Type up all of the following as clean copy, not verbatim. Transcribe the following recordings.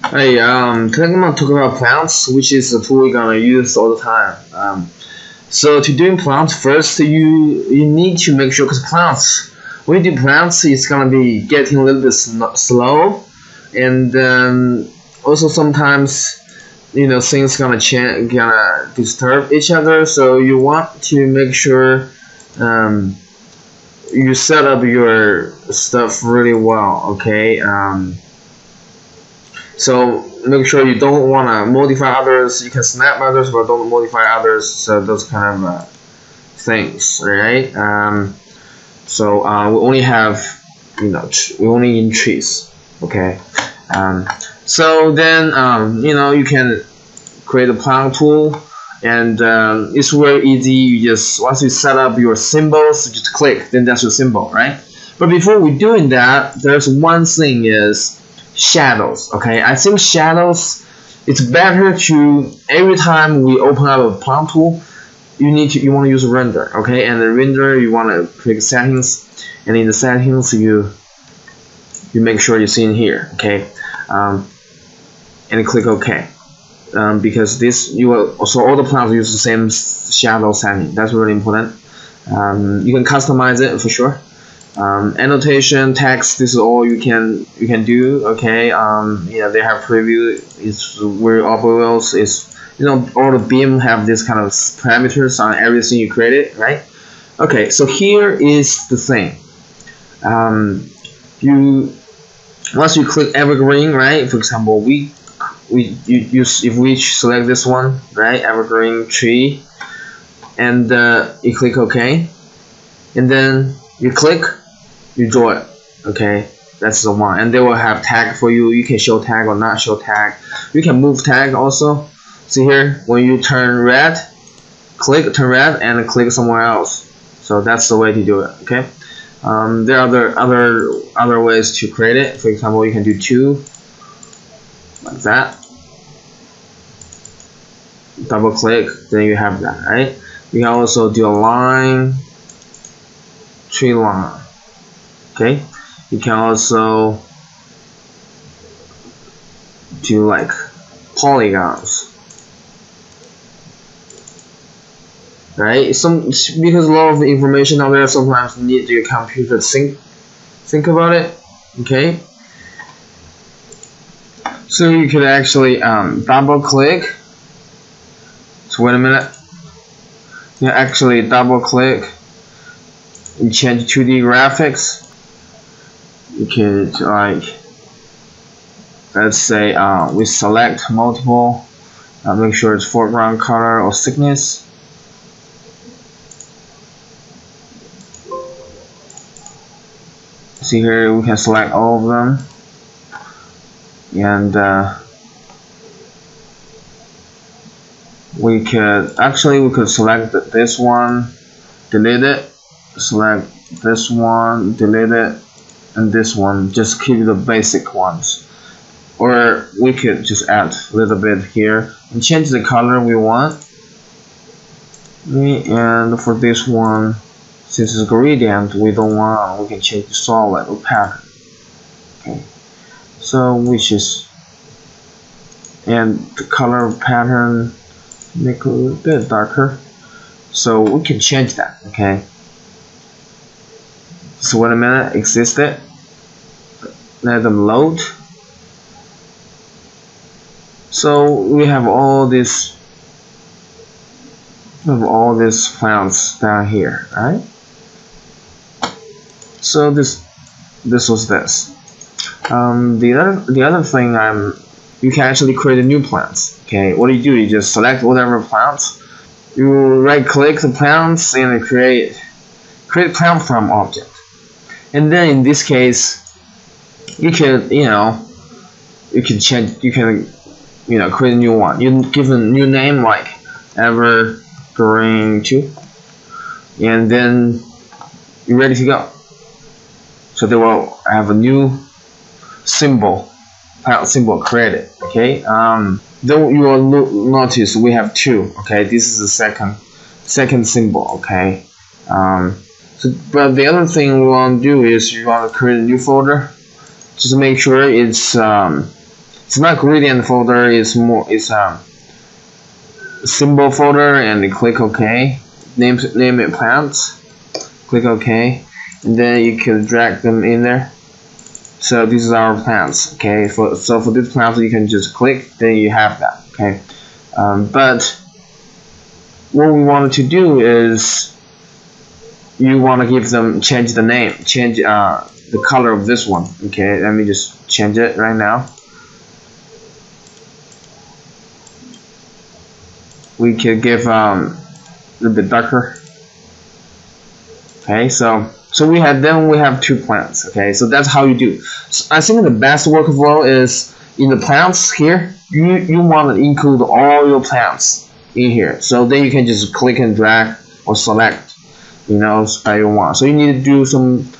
Hey, today I'm gonna talk about plants, which is a tool we're gonna use all the time. So to doing plants, first you need to make sure, because plants, when you do plants, it's gonna be getting a little bit slow, and also sometimes things gonna disturb each other. So you want to make sure you set up your stuff really well. Okay. So make sure you don't want to modify others. You can snap others, but don't modify others. So those kind of things, right? We only have, we only in trees, okay? So then, you can create a plant tool, and it's very easy. You just, once you set up your symbols, you just click, then that's your symbol, right? But before we doing that, there's one thing is shadows. Okay, I think shadows, it's better to, every time we open up a plant tool, you want to use render. Okay, and the render, you want to click settings, and in the settings you make sure you see in here. Okay, and click OK, because this, you will, so all the plants use the same shadow setting. That's really important. You can customize it for sure. Annotation, text, this is all you can do. Okay, they have preview. It's very obvious. It's, all the beam have this kind of parameters on everything you created, right? Okay, so here is the thing. Once you click evergreen, right? For example, if we select this one, right, evergreen tree, and you click OK, and then you click, you draw it. Okay, that's the one, and they will have tag for you. You can show tag or not show tag. You can move tag also. See here, when you turn red, click turn red and click somewhere else. So that's the way to do it. Okay, there are other ways to create it. For example, you can do two like that. Double click, then you have that, right? You can also do a line, tree line. Okay, you can also do like polygons, right? Because a lot of information out there, sometimes you need your computer to think about it. Okay, so you could actually double click. So wait a minute, you actually double click and change 2D graphics. You could, like, let's say we select multiple, make sure it's foreground color or thickness. See here, we can select all of them, and we could select this one, delete it, select this one, delete it, and this one, just keep the basic ones. Or we could just add a little bit here and change the color we want. And for this one, since it's gradient, we can change the solid or pattern. Okay, so and the color pattern, make it a little bit darker, so we can change that. Okay, so wait a minute, existed, let them load. So we have all these plants down here, right? So this was this. The other thing, you can actually create new plants. Okay, what do? You just select whatever plants, you right click the plants and create plant from object. And then in this case, you can create a new one. You give a new name like evergreen 2, and then you're ready to go. So they will have a new plant symbol created. Okay, then you will notice we have two. Okay, this is the second symbol. Okay, but the other thing we want to do is you want to create a new folder. Just make sure it's It's not gradient folder. It's symbol folder, and you click OK. Name it plants. Click OK, and then you can drag them in there. So this is our plants. Okay, so for this plant you can just click, then you have that. Okay, but what we wanted to do is you want to give them change the name, change the color of this one. Okay, let me just change it right now. We could give a little bit darker. Okay, so we have 2 plants. Okay, so that's how you do. So I think the best workflow is in the plants here. You want to include all your plants in here. So then you can just click and drag or select, you know, that you want. So you need to do some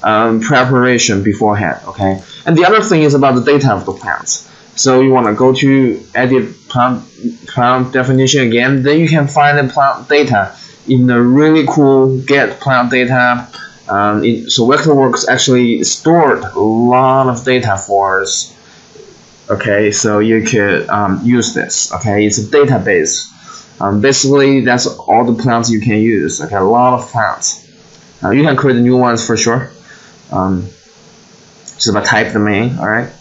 preparation beforehand. Okay, and the other thing is about the data of the plants. So you want to go to edit plant definition again. Then you can find the plant data in a really cool get plant data. So Vectorworks actually stored a lot of data for us. Okay, so you could use this. Okay, it's a database. Basically, that's all the plants you can use. Okay, a lot of plants. You can create new ones for sure. Just about type them in. All right,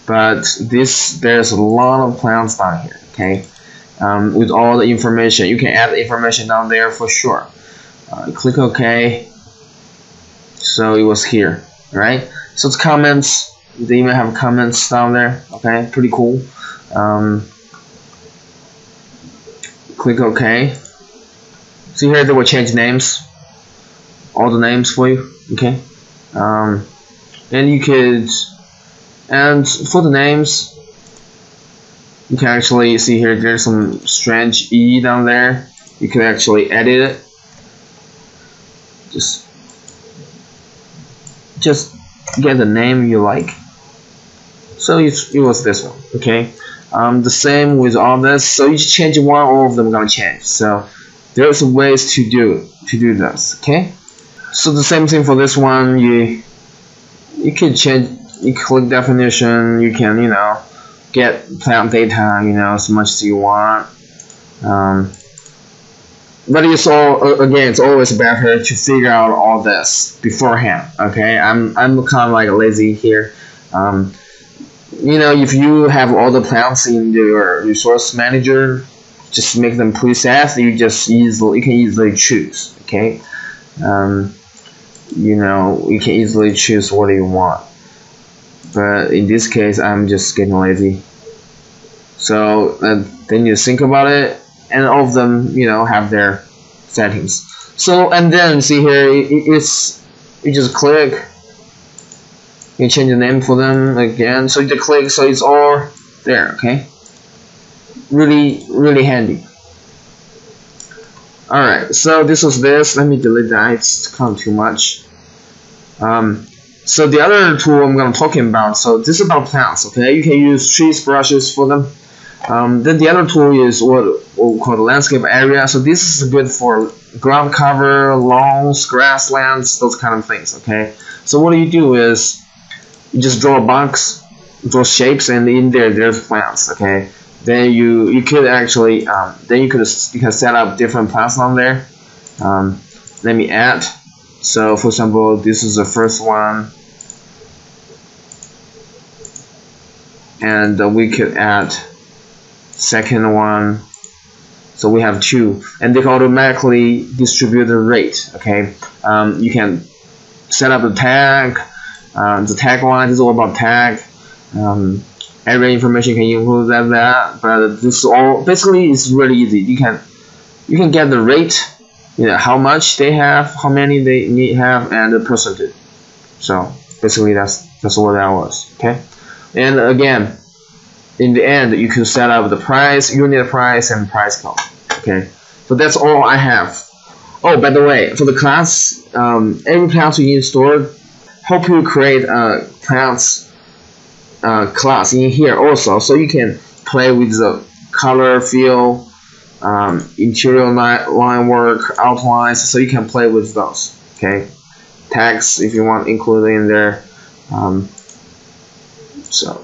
but there's a lot of plants down here. Okay. With all the information, you can add information down there for sure. Click OK. So it was here, right? So it's comments. They even have comments down there. Okay, pretty cool. Click OK. See here, they will change names, all the names for you. Okay, and you could, and for the names, you can actually see here there's some strange E down there. You can actually edit it. Just get the name you like. So it was this one. Okay. The same with all this. So you just change one, all of them are gonna change. So there's ways to do this. Okay. So the same thing for this one. You can change. You click definition. You can get plant data, as much as you want. But it's it's always better to figure out all this beforehand. Okay, I'm kind of like lazy here. If you have all the plants in your resource manager, just make them preset. You can easily choose. Okay, you can easily choose what you want. But in this case, I'm just getting lazy. So then you think about it, and all of them, have their settings. So and then see here, you just click. You change the name for them again. So you just click, so it's all there. Okay. Really, really handy. All right. So this was this. Let me delete that. It's kind of too much. So the other tool I'm going to talk about, so this is about plants, okay? You can use trees brushes for them. Then the other tool is what we call the landscape area. So this is good for ground cover, lawns, grasslands, those kind of things, okay? So what you do is you just draw a box, draw shapes, and in there's plants, okay? Then you could actually then you can set up different plants on there. Let me add. So for example, this is the first one, and we could add second one. So we have 2, and they can automatically distribute the rate. Okay, you can set up the tag. The tagline is all about tag. Every information can include that, but this all basically is really easy. You can get the rate. How much they have, how many they have, and the percentage. So basically that's what that was. Okay, and again, in the end, you can set up the price, unit price, and price code. Okay, so that's all I have. Oh, by the way, for the class, every class you install, help you create a plants class in here also, so you can play with the color, feel, interior line work, outlines, so you can play with those. Okay, tags if you want included in there. So